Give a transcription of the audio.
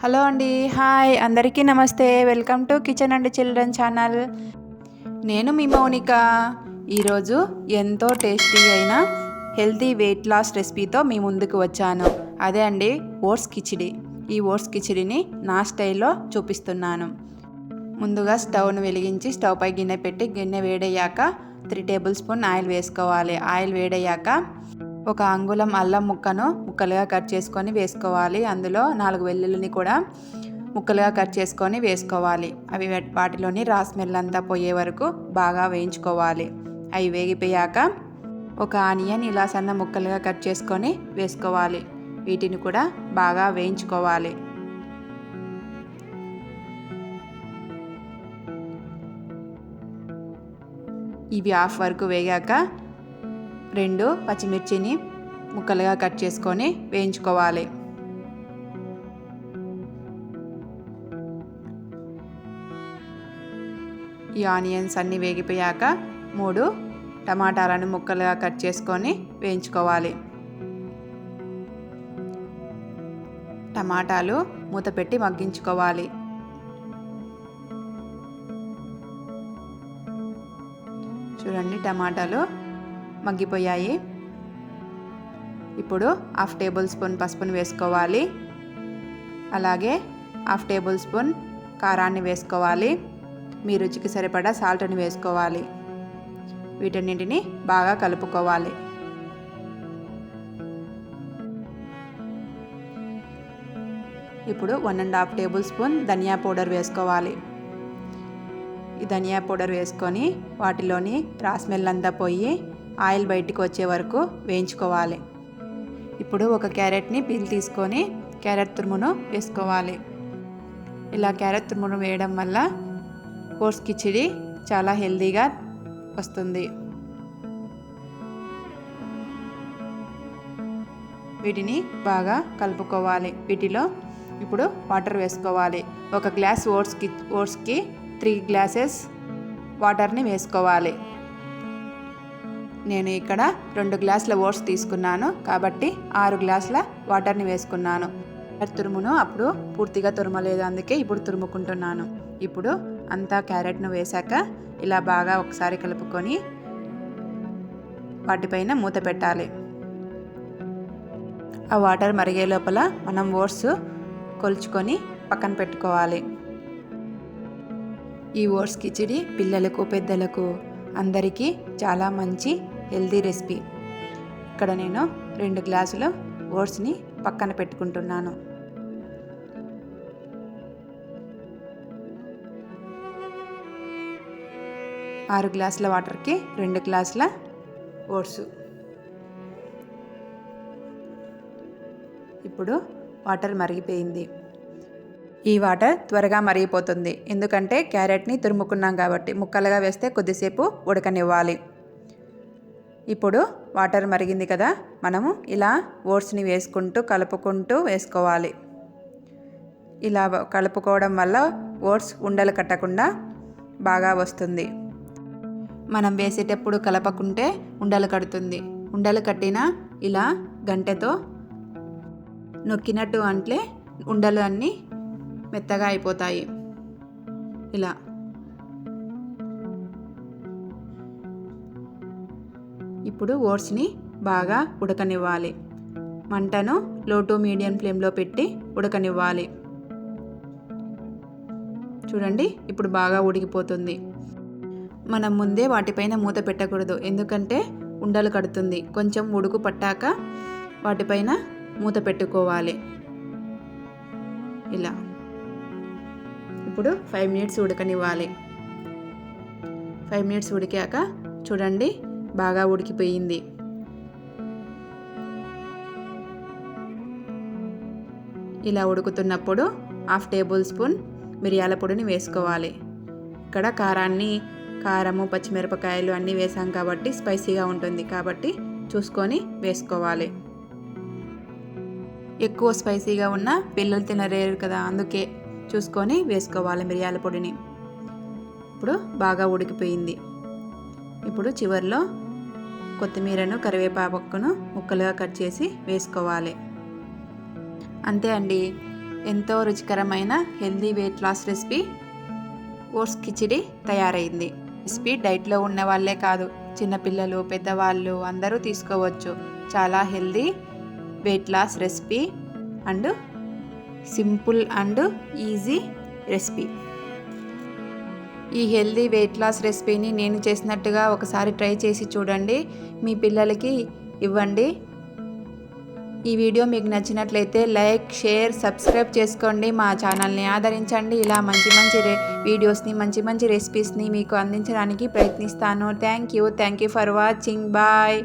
Hello అండి, hi అందరికీ నమస్తే. Welcome to kitchen and children channel. నేను మీ మౌనిక. ఈరోజు ఎంతో టేస్టీ అయిన హెల్తీ వెయిట్ లాస్ రెసిపీతో మీ ముందుకు వచ్చాను. అదే అండి ఓట్స్ కిచిడి. ఈ ఓట్స్ కిచిడిని నా స్టైల్లో చూపిస్తున్నాను. ముందుగా స్టవ్ను వెలిగించి స్టవ్ పై గిన్నె పెట్టి గిన్నె వేడయ్యాక 3 టేబుల్ స్పూన్ ఆయిల్ వేసుకోవాలి. ఆయిల్ వేడయ్యాక ఒక అంగుళం అల్లం ముక్కను ముక్కలుగా కట్ చేసుకొని వేసుకోవాలి. అందులో 4 వెల్లుల్లిని కూడా ముక్కలుగా కట్ చేసుకొని వేసుకోవాలి. అవి వాటిలోని రా స్మెల్ అంతా పోయే వరకు బాగా వేయించుకోవాలి. అవి వేగిపోయాక ఒక ఆనియన్ ఇలా సన్న ముక్కలుగా కట్ చేసుకొని వేసుకోవాలి. వీటిని కూడా బాగా వేయించుకోవాలి. ఇవి హాఫ్ వరకు వేగాక 2 పచ్చిమిర్చిని ముక్కలుగా కట్ చేసుకొని వేయించుకోవాలి. ఈ ఆనియన్స్ అన్నీ వేగిపోయాక 3 టమాటాలను ముక్కలుగా కట్ చేసుకొని వేయించుకోవాలి. టమాటాలు మూత పెట్టి మగ్గించుకోవాలి. చూడండి, టమాటాలు మగ్గిపోయాయి. ఇప్పుడు హాఫ్ టేబుల్ స్పూన్ పసుపును వేసుకోవాలి. అలాగే హాఫ్ టేబుల్ స్పూన్ కారాన్ని వేసుకోవాలి. మీ రుచికి సరిపడా సాల్ట్ని వేసుకోవాలి. వీటన్నింటిని బాగా కలుపుకోవాలి. ఇప్పుడు 1.5 టేబుల్ స్పూన్ ధనియా పౌడర్ వేసుకోవాలి. ఈ ధనియా పౌడర్ వేసుకొని వాటిలోని రా స్మెల్ అంతా పోయి ఆయిల్ బయటికి వచ్చే వరకు వేయించుకోవాలి. ఇప్పుడు ఒక క్యారెట్ని పీల్ తీసుకొని క్యారెట్ తురుమును వేసుకోవాలి. ఇలా క్యారెట్ తురుమును వేయడం వల్ల ఓట్స్ కిచిడి చాలా హెల్తీగా వస్తుంది. వీటిని బాగా కలుపుకోవాలి. వీటిలో ఇప్పుడు వాటర్ వేసుకోవాలి. ఒక గ్లాస్ ఓట్స్కి 3 గ్లాసెస్ వాటర్ని వేసుకోవాలి. నేను ఇక్కడ 2 గ్లాసుల ఓట్స్ తీసుకున్నాను కాబట్టి 6 గ్లాసుల వాటర్ని వేసుకున్నాను. తురుమును అప్పుడు పూర్తిగా తురమలేదు, అందుకే ఇప్పుడు తురుముకుంటున్నాను. ఇప్పుడు అంతా క్యారెట్ను వేశాక ఇలా బాగా ఒకసారి కలుపుకొని వాటిపైన మూత పెట్టాలి. ఆ వాటర్ మరిగే లోపల మనం ఓట్స్ కొలుచుకొని పక్కన పెట్టుకోవాలి. ఈ ఓట్స్ కిచిడి పిల్లలకు పెద్దలకు అందరికీ చాలా మంచి హెల్తీ రెసిపీ. ఇక్కడ నేను 2 గ్లాసుల ఓట్స్ని పక్కన పెట్టుకుంటున్నాను. ఆరు గ్లాసుల వాటర్కి 2 గ్లాసుల ఓట్స్. ఇప్పుడు వాటర్ మరిగిపోయింది. ఈ వాటర్ త్వరగా మరిగిపోతుంది, ఎందుకంటే క్యారెట్ని తురుముకున్నాం కాబట్టి. ముక్కలుగా వేస్తే కొద్దిసేపు ఉడకనివ్వాలి. ఇప్పుడు వాటర్ మరిగింది కదా, మనము ఇలా ఓట్స్ని వేసుకుంటూ కలుపుకుంటూ వేసుకోవాలి. ఇలా కలుపుకోవడం వల్ల ఓట్స్ ఉండలు కట్టకుండా బాగా వస్తుంది. మనం వేసేటప్పుడు కలపకుంటే ఉండలు కడుతుంది. ఉండలు కట్టినా ఇలా గంటెతో నొక్కినట్టు అంటే ఉండలు అన్నీ మెత్తగా అయిపోతాయి. ఇలా ఇప్పుడు ఓట్స్ని బాగా ఉడకనివ్వాలి. మంటను లో టు మీడియం ఫ్లేమ్లో పెట్టి ఉడకనివ్వాలి. చూడండి, ఇప్పుడు బాగా ఉడికిపోతుంది. మనం ముందే వాటిపైన మూత పెట్టకూడదు, ఎందుకంటే ఉండలు కడుతుంది. కొంచెం ఉడుకు పట్టాక వాటిపైన మూత పెట్టుకోవాలి. ఇలా ఇప్పుడు 5 మినిట్స్ ఉడకనివ్వాలి. 5 మినిట్స్ ఉడికాక చూడండి, బాగా ఉడికిపోయింది. ఇలా ఉడుకుతున్నప్పుడు హాఫ్ టేబుల్ స్పూన్ మిరియాల పొడిని వేసుకోవాలి. ఇక్కడ కారము పచ్చిమిరపకాయలు అన్నీ వేసాం కాబట్టి స్పైసీగా ఉంటుంది, కాబట్టి చూసుకొని వేసుకోవాలి. ఎక్కువ స్పైసీగా ఉన్న పిల్లలు తినలేరు కదా, అందుకే చూసుకొని వేసుకోవాలి మిరియాల పొడిని. ఇప్పుడు బాగా ఉడికిపోయింది. ఇప్పుడు చివరిలో కొత్తిమీరను కరివేపాకును ముక్కలుగా కట్ చేసి వేసుకోవాలి. అంతే అండి, ఎంతో రుచికరమైన healthy weight loss recipe oats khichdi తయారైంది. రెసిపీ డైట్లో ఉన్న వాళ్ళే కాదు, చిన్నపిల్లలు పెద్దవాళ్ళు అందరూ తీసుకోవచ్చు. చాలా healthy weight loss recipe and simple and easy recipe. ఈ హెల్దీ వెయిట్ లాస్ రెసిపీని నేను చేసినట్టుగా ఒకసారి ట్రై చేసి చూడండి, మీ పిల్లలకి ఇవ్వండి. ఈ వీడియో మీకు నచ్చినట్లయితే లైక్, షేర్, సబ్స్క్రైబ్ చేసుకోండి. మా ఛానల్ని ఆదరించండి. ఇలా మంచి మంచి వీడియోస్ని, మంచి మంచి రెసిపీస్ని మీకు అందించడానికి ప్రయత్నిస్తాను. Thank you for watching. Bye.